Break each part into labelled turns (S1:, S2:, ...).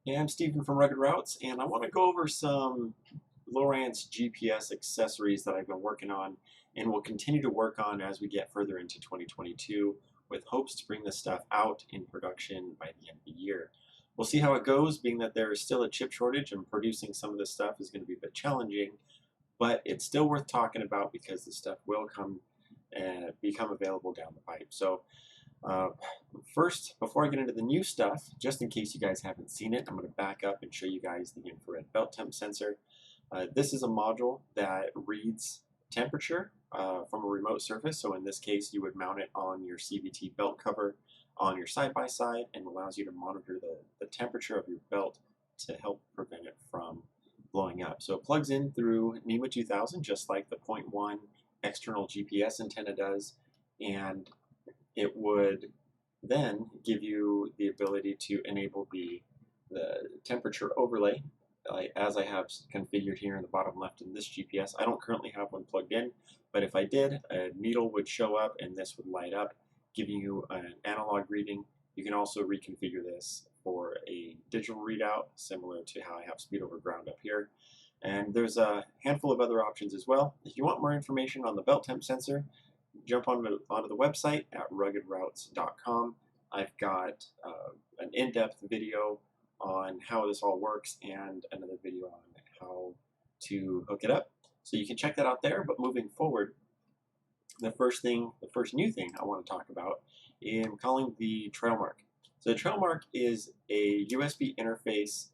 S1: Yeah, I'm Stephen from Rugged Routes, and I want to go over some Lowrance GPS accessories that I've been working on and will continue to work on as we get further into 2022 with hopes to bring this stuff out in production by the end of the year. We'll see how it goes, being that there is still a chip shortage and producing some of this stuff is going to be a bit challenging, but it's still worth talking about because the stuff will come and become available down the pipe. So uh, first, before I get into the new stuff, just in case you guys haven't seen it, I'm going to back up and show you guys the infrared belt temp sensor. This is a module that reads temperature from a remote surface. So in this case, you would mount it on your CVT belt cover on your side-by-side and allows you to monitor the temperature of your belt to help prevent it from blowing up. So it plugs in through NEMA 2000, just like the 0.1 external GPS antenna does, and it would then give you the ability to enable the temperature overlay as I have configured here in the bottom left in this GPS. I don't currently have one plugged in, but if I did, a needle would show up and this would light up, giving you an analog reading. You can also reconfigure this for a digital readout, similar to how I have speed over ground up here. And there's a handful of other options as well. If you want more information on the belt temp sensor, jump onto the website at ruggedroutes.com. I've got an in-depth video on how this all works and another video on how to hook it up. So you can check that out there, but moving forward, the first new thing I want to talk about is I'm calling the trail mark. So the trail mark is a USB interface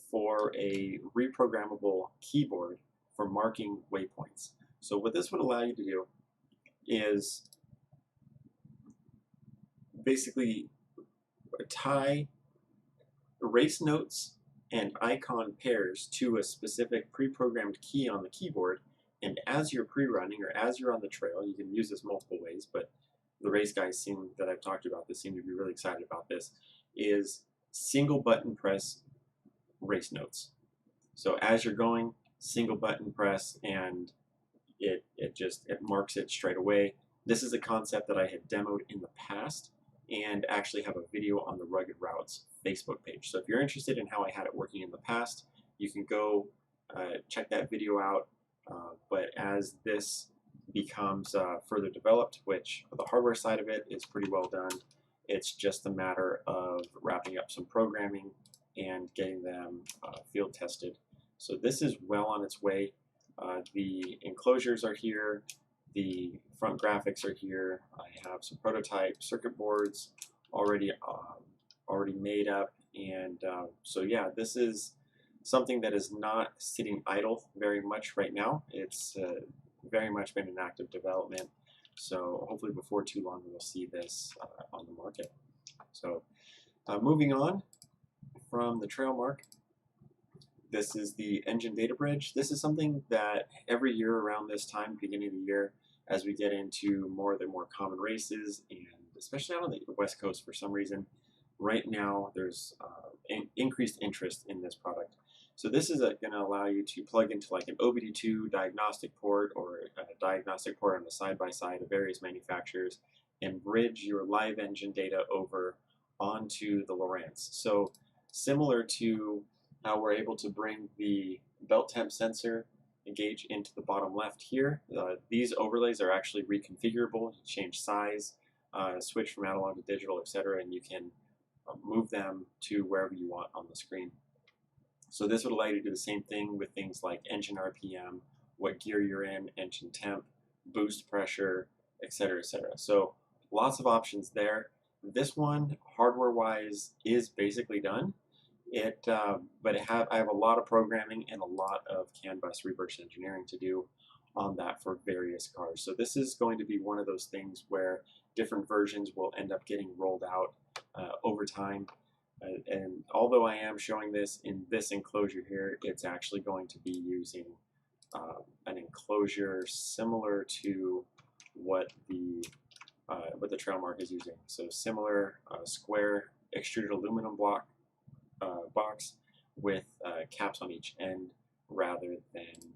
S1: for a reprogrammable keyboard for marking waypoints. So what this would allow you to do is basically tie race notes and icon pairs to a specific pre-programmed key on the keyboard, and as you're pre-running or as you're on the trail, you can use this multiple ways, but the race guys that I've talked about this seem to be really excited about this, is single button press race notes. So as you're going, single button press and it marks it straight away. This is a concept that I had demoed in the past and actually have a video on the Rugged Routes Facebook page. So if you're interested in how I had it working in the past, you can go check that video out. But as this becomes further developed, which the hardware side of it is pretty well done, it's just a matter of wrapping up some programming and getting them field tested. So this is well on its way. The enclosures are here, the front graphics are here. I have some prototype circuit boards already made up, and so yeah, this is something that is not sitting idle very much right now. It's very much been in active development, so hopefully before too long we'll see this on the market. So moving on from the trail mark, this is the engine data bridge. This is something that every year around this time, beginning of the year, as we get into more of the more common races, and especially out on the West Coast for some reason, right now there's increased interest in this product. So this is going to allow you to plug into like an OBD2 diagnostic port or a diagnostic port on the side-by-side of various manufacturers and bridge your live engine data over onto the Lowrance. So similar to how we're able to bring the belt temp sensor gauge into the bottom left here. These overlays are actually reconfigurable. You change size, switch from analog to digital, etc., and you can move them to wherever you want on the screen. So this would allow you to do the same thing with things like engine RPM, what gear you're in, engine temp, boost pressure, etc., etc. So lots of options there. This one, hardware-wise, is basically done. But I have a lot of programming and a lot of CAN bus reverse engineering to do on that for various cars. So this is going to be one of those things where different versions will end up getting rolled out over time. And although I am showing this in this enclosure here, it's actually going to be using an enclosure similar to what the trail mark is using. So similar square extruded aluminum block box with caps on each end rather than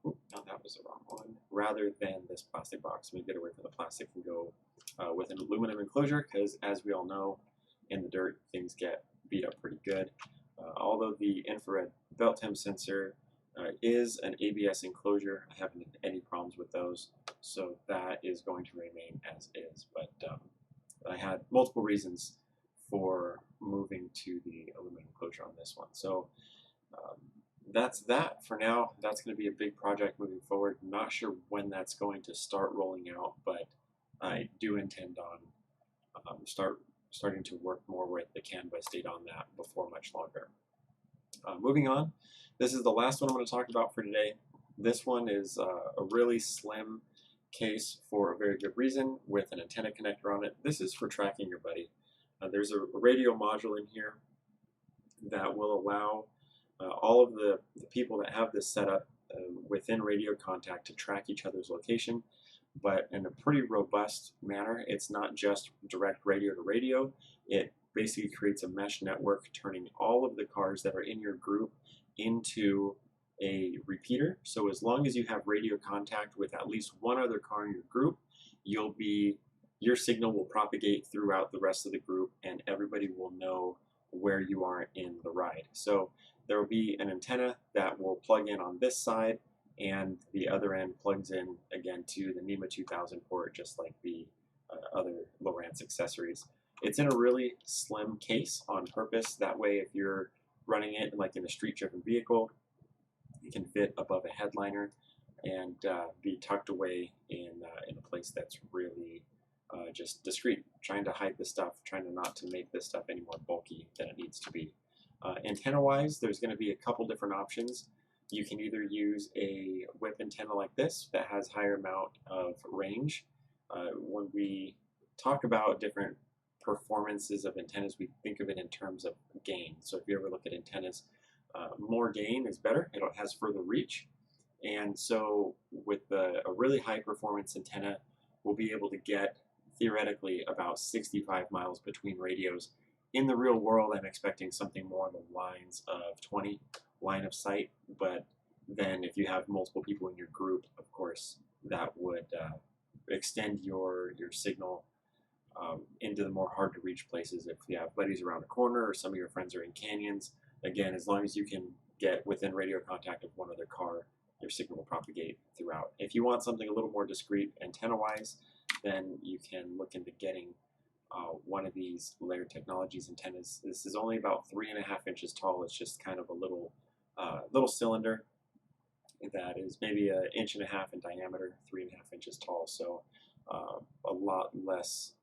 S1: no, that was the wrong one. Rather than this plastic box. Let me get away from the plastic and go with an aluminum enclosure, because as we all know, in the dirt things get beat up pretty good. although the infrared belt temp sensor is an ABS enclosure, I haven't had any problems with those, so that is going to remain as is. But I had multiple reasons for moving to the aluminum enclosure on this one. So that's that for now. That's going to be a big project moving forward. Not sure when that's going to start rolling out, but I do intend on starting to work more with the CAN bus data on that before much longer. Moving on, this is the last one I'm going to talk about for today. This one is a really slim case for a very good reason with an antenna connector on it. This is for tracking your buddy. There's a radio module in here that will allow all of the people that have this set up within radio contact to track each other's location, but in a pretty robust manner. It's not just direct radio to radio. It basically creates a mesh network, turning all of the cars that are in your group into a repeater. So as long as you have radio contact with at least one other car in your group, your signal will propagate throughout the rest of the group, and everybody will know where you are in the ride. So there will be an antenna that will plug in on this side, and the other end plugs in again to the NEMA 2000 port, just like the other Lowrance accessories. It's in a really slim case on purpose. That way, if you're running it like in a street-driven vehicle, it can fit above a headliner and be tucked away in a place that's really just discreet. Trying to hide the stuff, trying to not to make this stuff any more bulky than it needs to be. Antenna-wise, there's going to be a couple different options. You can either use a whip antenna like this that has higher amount of range. When we talk about different performances of antennas, we think of it in terms of gain. So if you ever look at antennas, more gain is better. It has further reach. And so with a really high performance antenna, we'll be able to get theoretically about 65 miles between radios. In the real world, I'm expecting something more on the lines of 20 line of sight, but then if you have multiple people in your group, of course, that would extend your signal into the more hard to reach places. If you have buddies around a corner or some of your friends are in canyons, again, as long as you can get within radio contact of one other car, your signal will propagate throughout. If you want something a little more discreet antenna-wise, then you can look into getting one of these Layered Technologies antennas. This is only about 3.5 inches tall. It's just kind of a little cylinder that is maybe 1.5 inches in diameter, 3.5 inches tall. So a lot less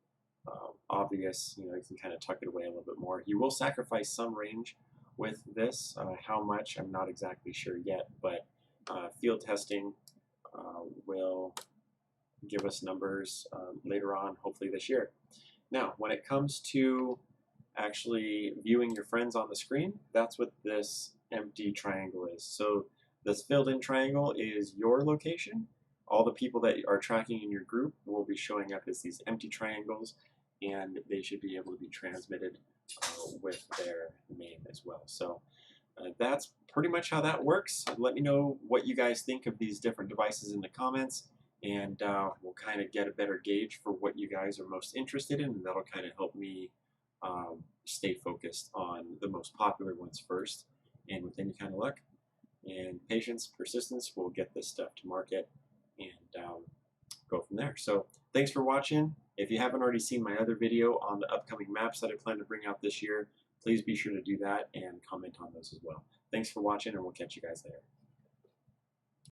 S1: obvious. You can kind of tuck it away a little bit more. You will sacrifice some range with this. How much, I'm not exactly sure yet, but field testing will give us numbers later on, hopefully this year. Now, when it comes to actually viewing your friends on the screen, that's what this empty triangle is. So this filled-in triangle is your location. All the people that are tracking in your group will be showing up as these empty triangles, and they should be able to be transmitted with their name as well. So that's pretty much how that works. Let me know what you guys think of these different devices in the comments, and we'll kind of get a better gauge for what you guys are most interested in, and that'll kind of help me stay focused on the most popular ones first. And with any kind of luck and patience, persistence, we'll get this stuff to market and go from there. So thanks for watching. If you haven't already seen my other video on the upcoming maps that I plan to bring out this year, please be sure to do that and comment on those as well. Thanks for watching, and we'll catch you guys there.